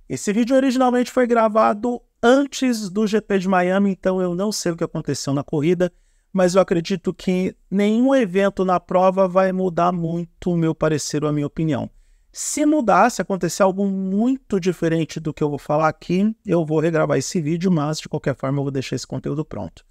Esse vídeo originalmente foi gravado antes do GP de Miami, então eu não sei o que aconteceu na corrida, mas eu acredito que nenhum evento na prova vai mudar muito o meu parecer ou a minha opinião. Se mudar, se acontecer algo muito diferente do que eu vou falar aqui, eu vou regravar esse vídeo, mas de qualquer forma eu vou deixar esse conteúdo pronto.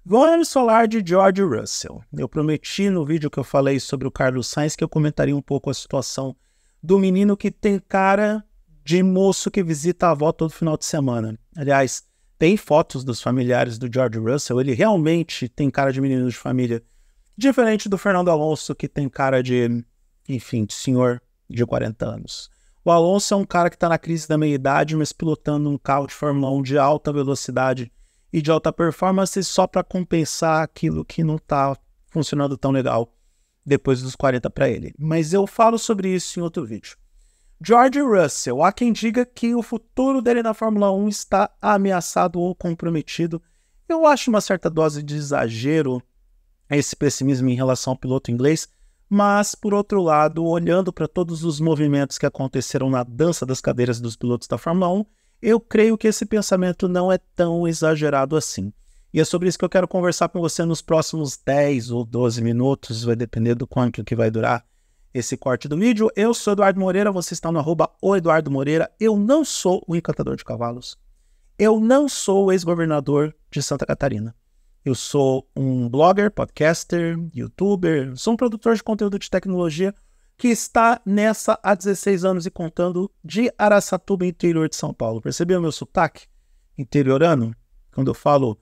Vamos falar de George Russell. Eu prometi no vídeo que eu falei sobre o Carlos Sainz que eu comentaria um pouco a situação do menino que tem cara de moço que visita a avó todo final de semana. Aliás, tem fotos dos familiares do George Russell, ele realmente tem cara de menino de família, diferente do Fernando Alonso, que tem cara de, enfim, de senhor de 40 anos. O Alonso é um cara que está na crise da meia-idade, mas pilotando um carro de Fórmula 1 de alta velocidade e de alta performance só para compensar aquilo que não está funcionando tão legal depois dos 40 para ele. Mas eu falo sobre isso em outro vídeo. George Russell, há quem diga que o futuro dele na Fórmula 1 está ameaçado ou comprometido. Eu acho uma certa dose de exagero esse pessimismo em relação ao piloto inglês, mas, por outro lado, olhando para todos os movimentos que aconteceram na dança das cadeiras dos pilotos da Fórmula 1, eu creio que esse pensamento não é tão exagerado assim. E é sobre isso que eu quero conversar com você nos próximos 10 ou 12 minutos, vai depender do quanto que vai durar esse corte do vídeo. Eu sou Eduardo Moreira, você está no @oeduardomoreira. Eu não sou o encantador de cavalos. Eu não sou o ex-governador de Santa Catarina. Eu sou um blogger, podcaster, youtuber, sou um produtor de conteúdo de tecnologia que está nessa há 16 anos e contando de Araçatuba, interior de São Paulo. Percebeu o meu sotaque interiorano? Quando eu falo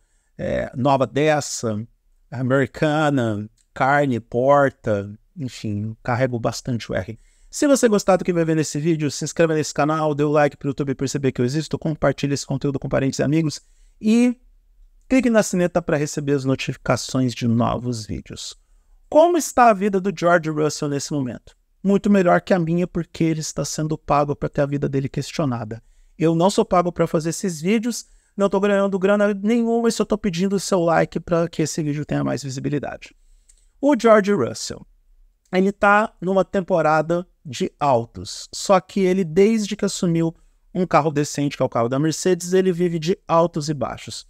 Nova Dessa, Americana, carne, porta, enfim, carrego bastante o R. Se você gostar do que vai ver nesse vídeo, se inscreva nesse canal, dê o like para o YouTube perceber que eu existo, compartilhe esse conteúdo com parentes e amigos e clique na sineta para receber as notificações de novos vídeos. Como está a vida do George Russell nesse momento? Muito melhor que a minha, porque ele está sendo pago para ter a vida dele questionada. Eu não sou pago para fazer esses vídeos, não estou ganhando grana nenhuma, e só estou pedindo o seu like para que esse vídeo tenha mais visibilidade. O George Russell, ele está numa temporada de altos, só que ele, desde que assumiu um carro decente, que é o carro da Mercedes, ele vive de altos e baixos.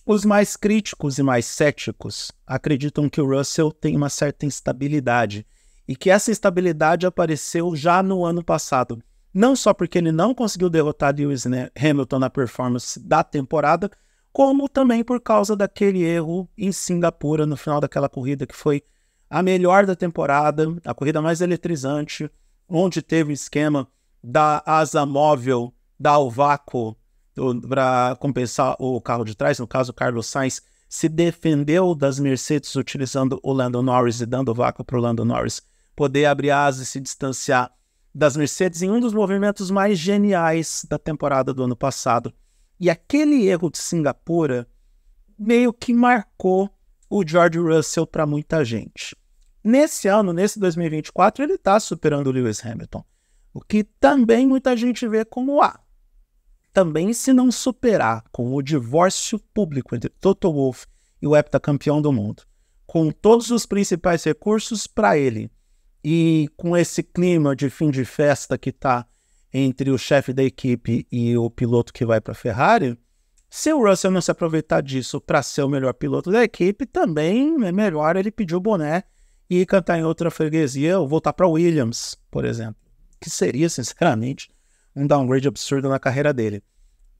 Os mais críticos e mais céticos acreditam que o Russell tem uma certa instabilidade e que essa instabilidade apareceu já no ano passado. Não só porque ele não conseguiu derrotar Lewis Hamilton na performance da temporada, como também por causa daquele erro em Singapura no final daquela corrida que foi a melhor da temporada, a corrida mais eletrizante, onde teve o esquema da asa móvel dar o vácuo para compensar o carro de trás. No caso, o Carlos Sainz se defendeu das Mercedes utilizando o Lando Norris e dando vácuo para o Lando Norris poder abrir asas e se distanciar das Mercedes em um dos movimentos mais geniais da temporada do ano passado. E aquele erro de Singapura meio que marcou o George Russell para muita gente. Nesse ano, nesse 2024, ele está superando o Lewis Hamilton, o que também muita gente vê como também, se não superar com o divórcio público entre Toto Wolff e o heptacampeão do mundo, com todos os principais recursos para ele e com esse clima de fim de festa que está entre o chefe da equipe e o piloto que vai para a Ferrari, se o Russell não se aproveitar disso para ser o melhor piloto da equipe, também é melhor ele pedir o boné e cantar em outra freguesia ou voltar para Williams, por exemplo, que seria, sinceramente, um downgrade absurdo na carreira dele.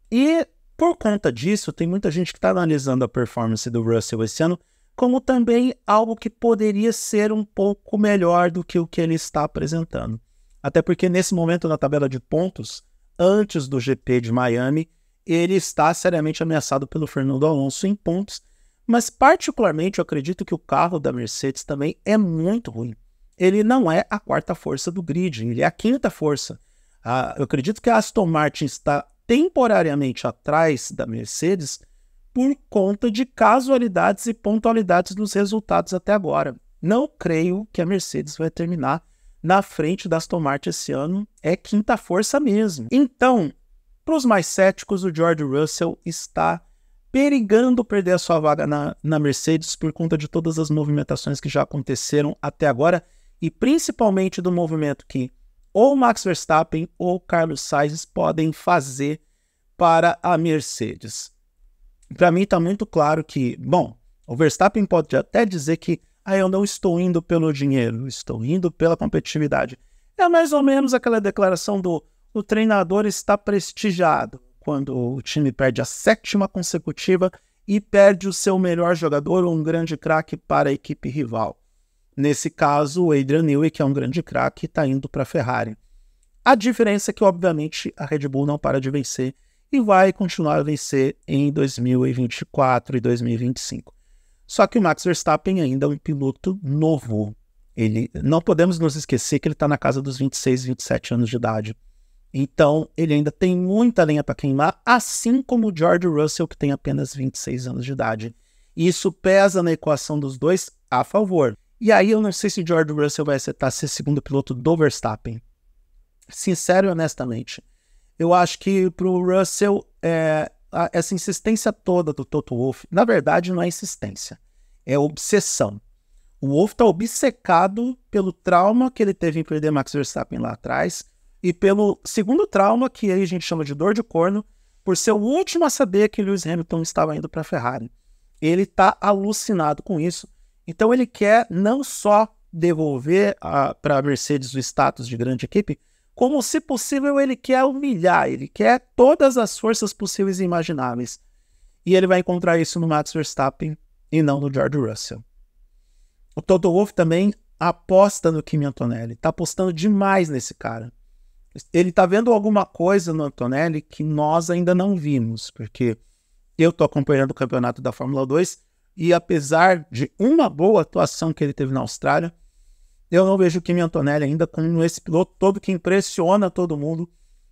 E por conta disso, tem muita gente que está analisando a performance do Russell esse ano como também algo que poderia ser um pouco melhor do que o que ele está apresentando. Até porque nesse momento na tabela de pontos, antes do GP de Miami, ele está seriamente ameaçado pelo Fernando Alonso em pontos, mas particularmente eu acredito que o carro da Mercedes também é muito ruim. Ele não é a quarta força do grid, ele é a quinta força. Eu acredito que a Aston Martin está temporariamente atrás da Mercedes por conta de casualidades e pontualidades dos resultados até agora. Não creio que a Mercedes vai terminar na frente da Aston Martin esse ano, é quinta força mesmo. Então, para os mais céticos, o George Russell está perigando perder a sua vaga na Mercedes por conta de todas as movimentações que já aconteceram até agora e principalmente do movimento que ou Max Verstappen ou Carlos Sainz podem fazer para a Mercedes. Para mim está muito claro que, bom, o Verstappen pode até dizer que eu não estou indo pelo dinheiro, estou indo pela competitividade. É mais ou menos aquela declaração do o treinador está prestigiado quando o time perde a 7ª consecutiva e perde o seu melhor jogador ou um grande craque para a equipe rival. Nesse caso, o Adrian Newey, que é um grande craque, está indo para a Ferrari. A diferença é que, obviamente, a Red Bull não para de vencer e vai continuar a vencer em 2024 e 2025. Só que o Max Verstappen ainda é um piloto novo. Não podemos nos esquecer que ele está na casa dos 26, 27 anos de idade. Então, ele ainda tem muita lenha para queimar, assim como o George Russell, que tem apenas 26 anos de idade. E isso pesa na equação dos dois a favor. E aí eu não sei se o George Russell vai aceitar ser segundo piloto do Verstappen. Sincero e honestamente, eu acho que para o Russell, essa insistência toda do Toto Wolff, na verdade não é insistência, é obsessão. O Wolff está obcecado pelo trauma que ele teve em perder Max Verstappen lá atrás e pelo segundo trauma, que aí a gente chama de dor de corno, por ser o último a saber que Lewis Hamilton estava indo para a Ferrari. Ele está alucinado com isso. Então ele quer não só devolver para a Mercedes o status de grande equipe, como, se possível, ele quer humilhar, ele quer todas as forças possíveis e imagináveis. E ele vai encontrar isso no Max Verstappen e não no George Russell. O Toto Wolff também aposta no Kimi Antonelli, está apostando demais nesse cara. Ele está vendo alguma coisa no Antonelli que nós ainda não vimos, porque eu estou acompanhando o campeonato da Fórmula 2 e apesar de uma boa atuação que ele teve na Austrália, eu não vejo o Kimi Antonelli ainda como esse piloto todo que impressiona todo mundo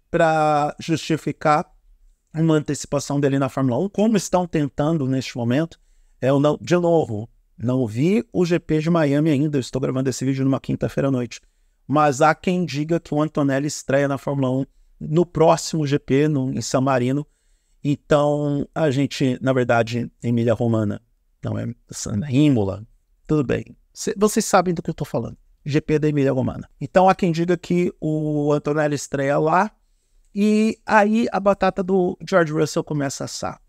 para justificar uma antecipação dele na Fórmula 1, como estão tentando neste momento. Eu não, de novo, não vi o GP de Miami ainda, eu estou gravando esse vídeo numa quinta-feira à noite, mas há quem diga que o Antonelli estreia na Fórmula 1 no próximo GP, em San Marino. Então, a gente, na verdade, Emília-Romagna, não é Imola, tudo bem. Vocês sabem do que eu estou falando. GP da Emília-Romagna. Então há quem diga que o Antonelli estreia lá e aí a batata do George Russell começa a assar.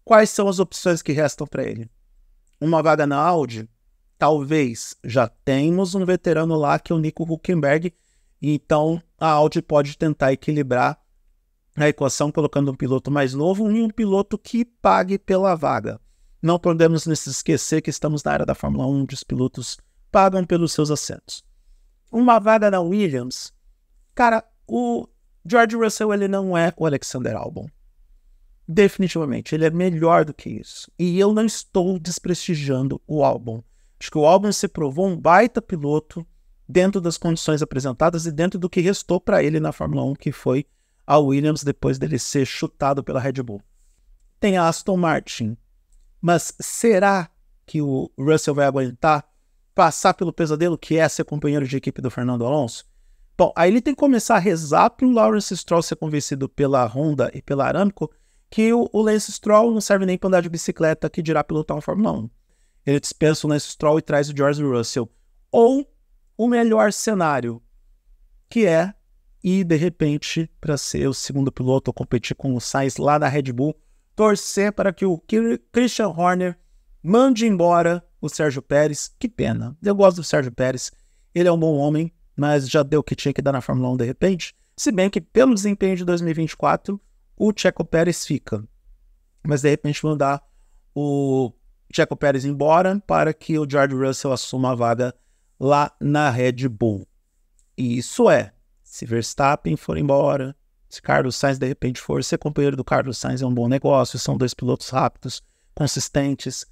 Quais são as opções que restam para ele? Uma vaga na Audi? Talvez. Já temos um veterano lá que é o Nico Hülkenberg, então a Audi pode tentar equilibrar a equação colocando um piloto mais novo e um piloto que pague pela vaga. Não podemos nos esquecer que estamos na área da Fórmula 1, onde os pilotos pagam pelos seus assentos. Uma vaga na Williams, cara, o George Russell ele não é o Alexander Albon. Definitivamente, ele é melhor do que isso. E eu não estou desprestigiando o Albon. Acho que o Albon se provou um baita piloto dentro das condições apresentadas e dentro do que restou para ele na Fórmula 1, que foi a Williams depois dele ser chutado pela Red Bull. Tem a Aston Martin, mas será que o Russell vai aguentar passar pelo pesadelo que é ser companheiro de equipe do Fernando Alonso? Bom, aí ele tem que começar a rezar para o Lawrence Stroll ser convencido pela Honda e pela Aramco que o Lance Stroll não serve nem para andar de bicicleta, que dirá pilotar uma Fórmula 1. Ele dispensa o Lance Stroll e traz o George Russell. Ou o melhor cenário, que é ir de repente para ser o segundo piloto ou competir com o Sainz lá na Red Bull, torcer para que o Christian Horner mande embora o Sérgio Pérez. Que pena. Eu gosto do Sérgio Pérez. Ele é um bom homem, mas já deu o que tinha que dar na Fórmula 1 de repente. Se bem que pelo desempenho de 2024, o Checo Pérez fica. Mas de repente mandar o Checo Pérez embora para que o George Russell assuma a vaga lá na Red Bull. E isso se Verstappen for embora, se Carlos Sainz de repente for, ser companheiro do Carlos Sainz é um bom negócio, são dois pilotos rápidos, consistentes.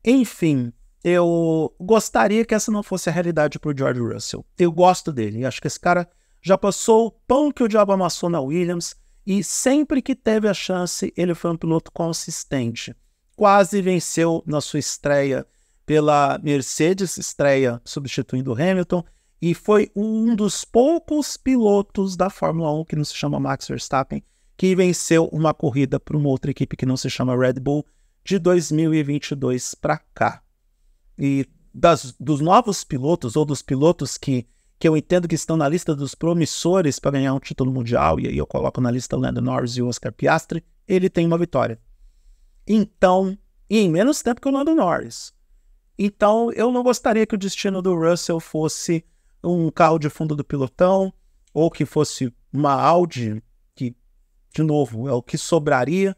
Enfim, eu gostaria que essa não fosse a realidade para o George Russell. Eu gosto dele, acho que esse cara já passou o pão que o diabo amassou na Williams e sempre que teve a chance, ele foi um piloto consistente. Quase venceu na sua estreia pela Mercedes, estreia substituindo o Hamilton, e foi um dos poucos pilotos da Fórmula 1 que não se chama Max Verstappen, que venceu uma corrida para uma outra equipe que não se chama Red Bull, de 2022 para cá. E dos novos pilotos, ou dos pilotos que que eu entendo que estão na lista dos promissores para ganhar um título mundial, e aí eu coloco na lista o Lando Norris e o Oscar Piastri, ele tem uma vitória. Então, e em menos tempo que o Lando Norris. Então, eu não gostaria que o destino do Russell fosse um carro de fundo do pelotão, ou que fosse uma Audi, que, de novo, é o que sobraria.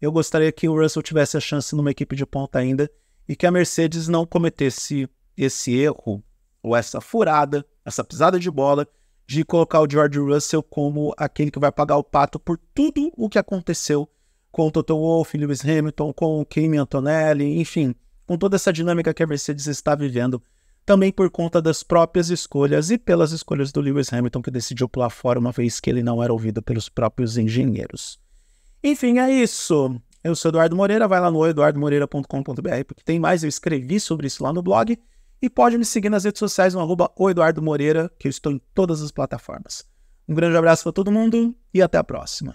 Eu gostaria que o Russell tivesse a chance numa equipe de ponta ainda, e que a Mercedes não cometesse esse erro, ou essa furada, essa pisada de bola, de colocar o George Russell como aquele que vai pagar o pato por tudo o que aconteceu com o Toto Wolff, Lewis Hamilton, com o Kimi Antonelli, enfim, com toda essa dinâmica que a Mercedes está vivendo, também por conta das próprias escolhas e pelas escolhas do Lewis Hamilton, que decidiu pular fora uma vez que ele não era ouvido pelos próprios engenheiros. Enfim, é isso. Eu sou Eduardo Moreira, vai lá no eduardomoreira.com.br, porque tem mais, eu escrevi sobre isso lá no blog, e pode me seguir nas redes sociais no @oeduardomoreira, que eu estou em todas as plataformas. Um grande abraço para todo mundo e até a próxima.